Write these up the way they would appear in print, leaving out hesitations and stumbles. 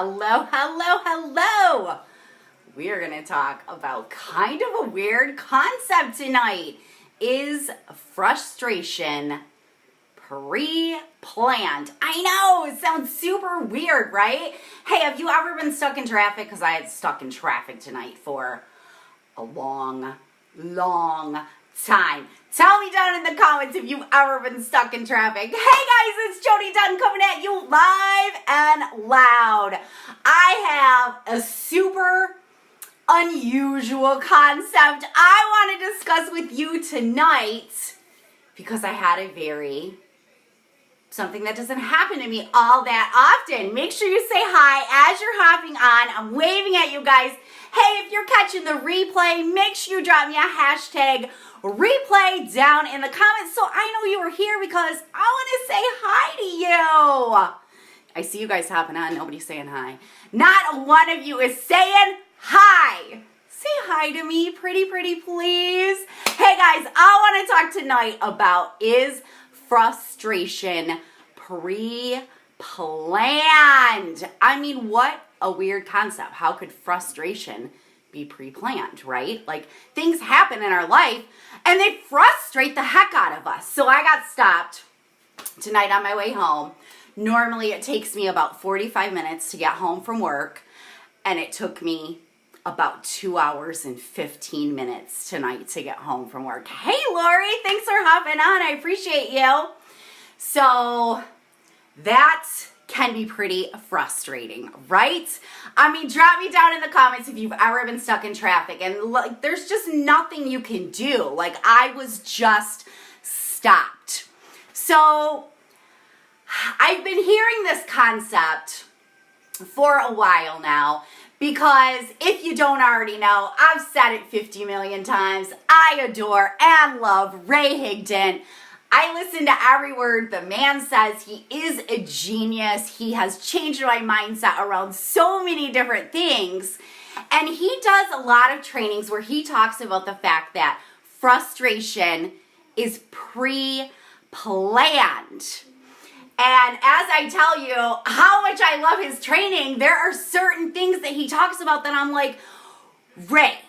Hello, hello, hello. We are going to talk about kind of a weird concept tonight. Is frustration pre-planned? I know, it sounds super weird, right? Hey, have you ever been stuck in traffic? Because I had stuck in traffic tonight for a long time. Tell me down in the comments if you've ever been stuck in traffic. Hey guys, it's Jody Dunn coming at you live and loud. I have a super unusual concept I want to discuss with you tonight because I had something that doesn't happen to me all that often. Make sure you say hi as you're hopping on. I'm waving at you guys. Hey, if you're catching the replay, make sure you drop me a hashtag replay down in the comments so I know you were here because I want to say hi to you. I see you guys hopping on. Nobody's saying hi. Not one of you is saying hi. Say hi to me, pretty please. Hey guys, I want to talk tonight about is frustration pre-planned? I mean, what a weird concept. How could frustration be pre-planned, right? Like, things happen in our life and they frustrate the heck out of us. So I got stopped tonight on my way home. Normally it takes me about 45 minutes to get home from work, and it took me about 2 hours and 15 minutes tonight to get home from work. Hey Lori, thanks for hopping on. I appreciate you. So that can be pretty frustrating, right? I mean, drop me down in the comments if you've ever been stuck in traffic and like there's just nothing you can do. Like, I was just stopped. So I've been hearing this concept for a while now because if you don't already know, I've said it 50 million times. I adore and love Ray Higdon. I listen to every word the man says. He is a genius. He has changed my mindset around so many different things. And he does a lot of trainings where he talks about the fact that frustration is pre-planned. And as I tell you how much I love his training, there are certain things that he talks about that I'm like, Ray,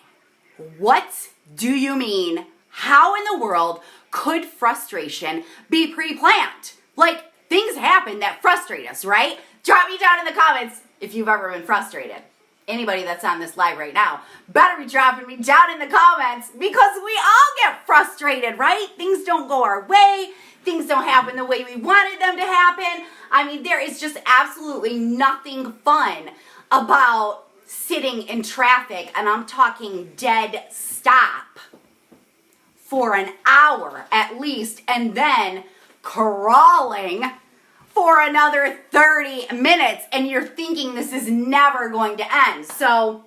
what do you mean? How in the world could frustration be pre-planned? Like, things happen that frustrate us, right? Drop me down in the comments if you've ever been frustrated. Anybody that's on this live right now better be dropping me down in the comments because we all get frustrated, right? Things don't go our way. Things don't happen the way we wanted them to happen. I mean, there is just absolutely nothing fun about sitting in traffic, and I'm talking dead stop, for an hour at least, and then crawling for another 30 minutes, and you're thinking this is never going to end. So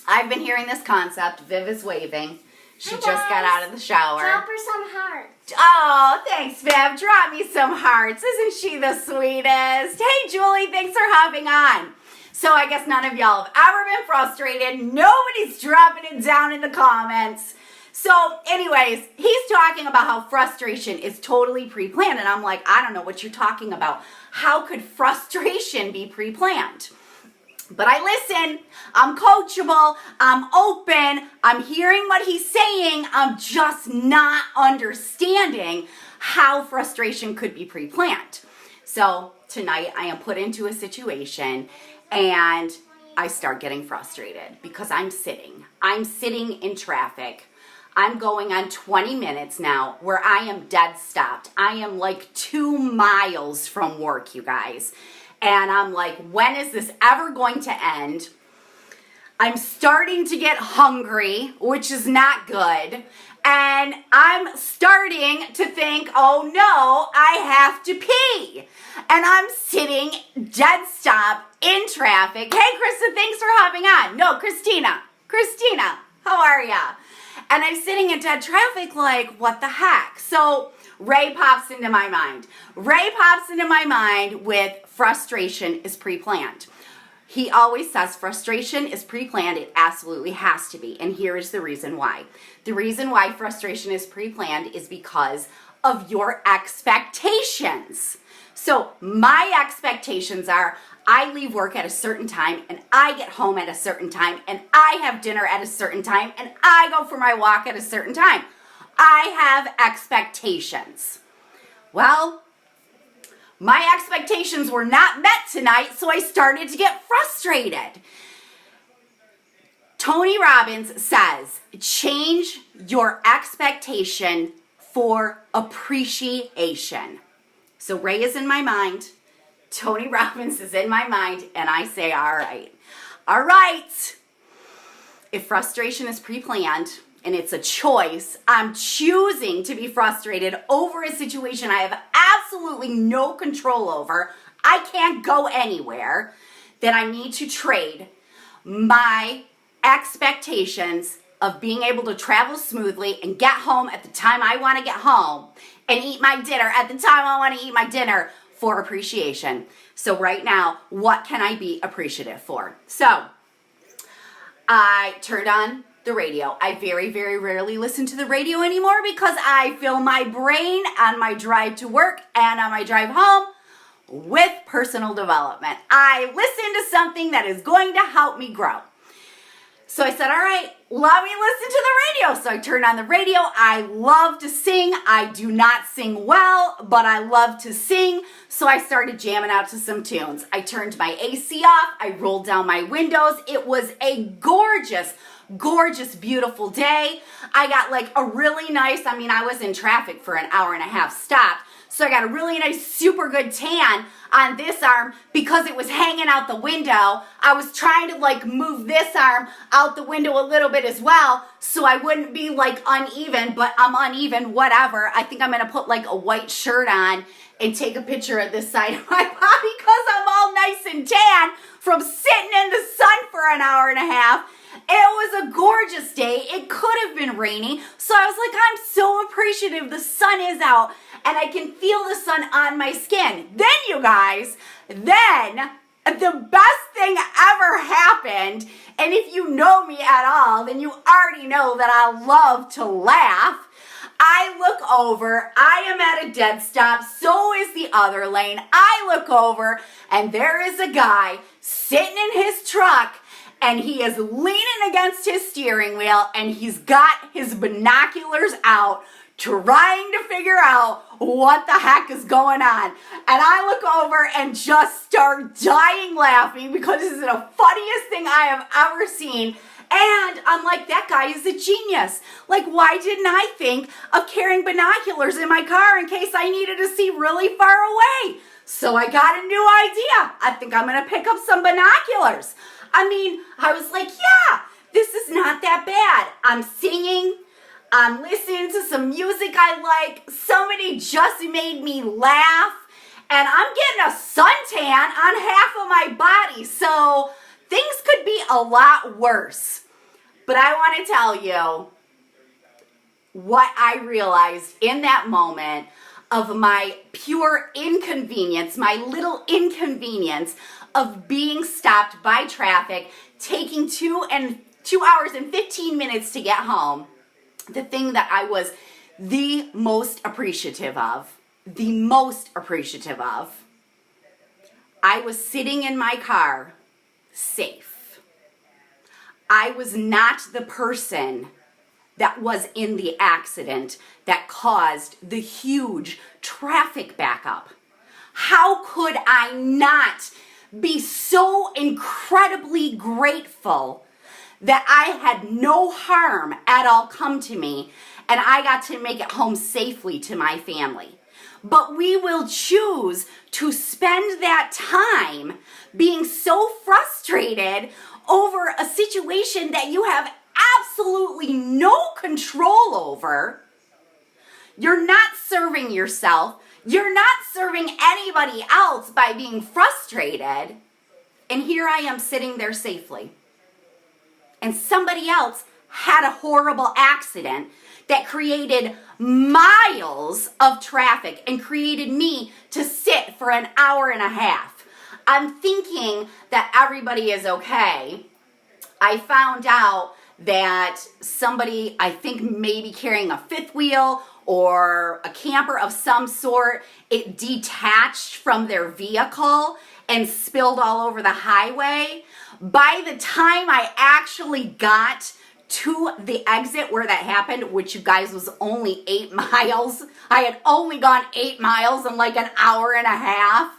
I've been hearing this concept. Viv is waving. She just got out of the shower. Drop her some hearts. Oh, thanks, Viv. Drop me some hearts. Isn't she the sweetest? Hey, Julie, thanks for hopping on. So I guess none of y'all have ever been frustrated. Nobody's dropping it down in the comments. So anyways, he's talking about how frustration is totally pre-planned. And I'm like, I don't know what you're talking about. How could frustration be pre-planned? But I listen, I'm coachable, I'm open, I'm hearing what he's saying, I'm just not understanding how frustration could be pre-planned. So tonight I am put into a situation and I start getting frustrated because I'm sitting in traffic. I'm going on 20 minutes now where I am dead stopped. I am like 2 miles from work, you guys. And I'm like, when is this ever going to end? I'm starting to get hungry, which is not good. And I'm starting to think, oh no, I have to pee. And I'm sitting dead stop in traffic. Hey, Krista, thanks for hopping on. No, Christina, how are ya? And I'm sitting in dead traffic like, what the heck? So Ray pops into my mind. Ray pops into my mind with frustration is pre-planned. He always says frustration is pre-planned. It absolutely has to be. And here is the reason why. The reason why frustration is pre-planned is because of your expectations. So my expectations are I leave work at a certain time, and I get home at a certain time, and I have dinner at a certain time, and I go for my walk at a certain time. I have expectations. Well, my expectations were not met tonight, so I started to get frustrated. Tony Robbins says, change your expectation for appreciation. So Ray is in my mind, Tony Robbins is in my mind, and I say, all right. If frustration is pre-planned and it's a choice, I'm choosing to be frustrated over a situation I have absolutely no control over, I can't go anywhere, then I need to trade my expectations of being able to travel smoothly and get home at the time I want to get home and eat my dinner at the time I want to eat my dinner for appreciation. So right now, what can I be appreciative for? So I turned on the radio. I very, very rarely listen to the radio anymore because I fill my brain on my drive to work and on my drive home with personal development. I listen to something that is going to help me grow. So I said, all right, let me listen to the radio. So I turned on the radio. I love to sing. I do not sing well, but I love to sing. So I started jamming out to some tunes. I turned my AC off. I rolled down my windows. It was a gorgeous, beautiful day. I got like a really nice, I was in traffic for an hour and a half stopped. So I got a really nice, super good tan on this arm because it was hanging out the window. I was trying to like move this arm out the window a little bit as well so I wouldn't be like uneven, but I'm uneven, whatever. I think I'm going to put like a white shirt on and take a picture of this side of my body because I'm all nice and tan from sitting in the sun for an hour and a half. It was a gorgeous day. It could have been rainy. So I was like, I'm so appreciative the sun is out and I can feel the sun on my skin. Then you guys, the best thing ever happened. And if you know me at all, then you already know that I love to laugh. I look over, I am at a dead stop, so is the other lane. I look over and there is a guy sitting in his truck and he is leaning against his steering wheel and he's got his binoculars out trying to figure out what the heck is going on. And I look over and just start dying laughing because this is the funniest thing I have ever seen. And I'm like, that guy is a genius. Like, why didn't I think of carrying binoculars in my car in case I needed to see really far away? So I got a new idea. I think I'm going to pick up some binoculars. I was like, yeah, this is not that bad. I'm singing. I'm listening to some music I like. Somebody just made me laugh. And I'm getting a suntan on half of my body. So things could be a lot worse. But I want to tell you what I realized in that moment of my pure inconvenience, my little inconvenience of being stopped by traffic, taking 2 hours and 15 minutes to get home. The thing that I was the most appreciative of, I was sitting in my car safe. I was not the person that was in the accident that caused the huge traffic backup. How could I not be so incredibly grateful that I had no harm at all come to me and I got to make it home safely to my family? But we will choose to spend that time being so frustrated over a situation that you have absolutely no control over. You're not serving yourself. You're not serving anybody else by being frustrated. And here I am sitting there safely. And somebody else had a horrible accident that created miles of traffic and created me to sit for an hour and a half. I'm thinking that everybody is okay. I found out that somebody, I think maybe carrying a fifth wheel or a camper of some sort, it detached from their vehicle and spilled all over the highway. By the time I actually got to the exit where that happened, which you guys was only 8 miles, I had only gone 8 miles in like an hour and a half.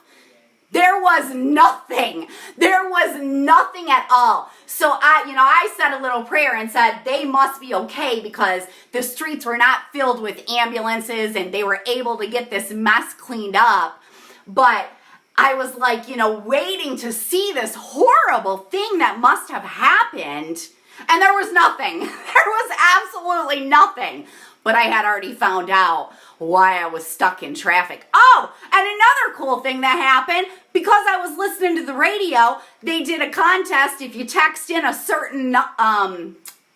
There was nothing. There was nothing at all. So I said a little prayer and said they must be okay because the streets were not filled with ambulances and they were able to get this mess cleaned up. But I was like, waiting to see this horrible thing that must have happened. And there was nothing. There was absolutely nothing. But I had already found out why I was stuck in traffic. Oh, and another cool thing that happened, because I was listening to the radio, they did a contest. If you text in a certain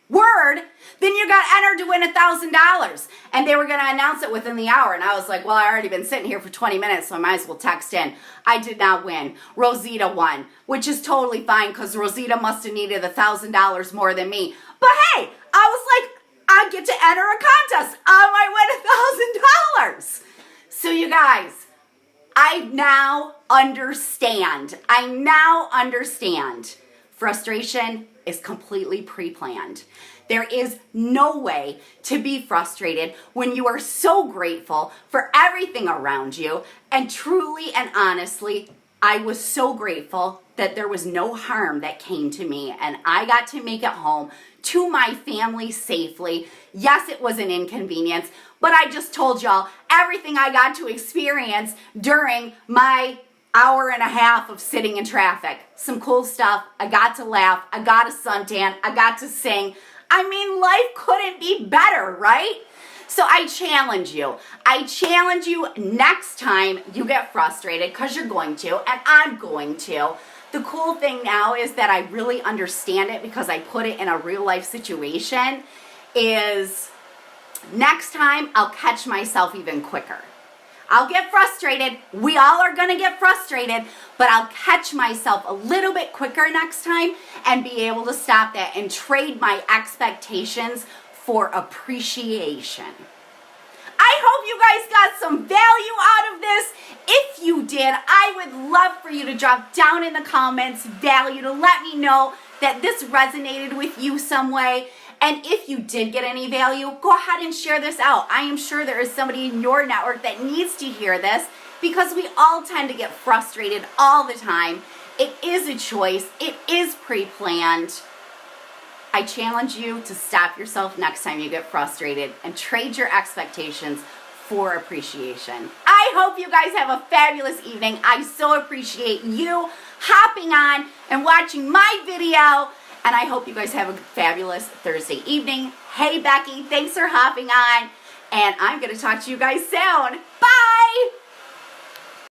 word, then you got entered to win $1,000. And they were going to announce it within the hour. And I was like, well, I already been sitting here for 20 minutes, so I might as well text in. I did not win. Rosita won, which is totally fine because Rosita must have needed $1,000 more than me. But hey, I was like, I get to enter a contest. I might win $1,000. So you guys, I now understand. Frustration is completely pre-planned. There is no way to be frustrated when you are so grateful for everything around you. And truly and honestly, I was so grateful that there was no harm that came to me and I got to make it home to my family safely. Yes, it was an inconvenience, but I just told y'all everything I got to experience during my hour and a half of sitting in traffic. Some cool stuff. I got to laugh. I got a suntan. I got to sing. I mean, life couldn't be better, right? So I challenge you. Next time you get frustrated, because you're going to, and I'm going to. The cool thing now is that I really understand it because I put it in a real life situation, is next time I'll catch myself even quicker. I'll get frustrated. We all are going to get frustrated, but I'll catch myself a little bit quicker next time and be able to stop that and trade my expectations for appreciation. I hope you guys got some value out of this. If you did, I would love for you to drop down in the comments value to let me know that this resonated with you some way. And if you did get any value, go ahead and share this out. I am sure there is somebody in your network that needs to hear this because we all tend to get frustrated all the time. It is a choice. It is pre-planned. I challenge you to stop yourself next time you get frustrated and trade your expectations for appreciation. I hope you guys have a fabulous evening. I so appreciate you hopping on and watching my video. And I hope you guys have a fabulous Thursday evening. Hey, Becky, thanks for hopping on. And I'm going to talk to you guys soon. Bye.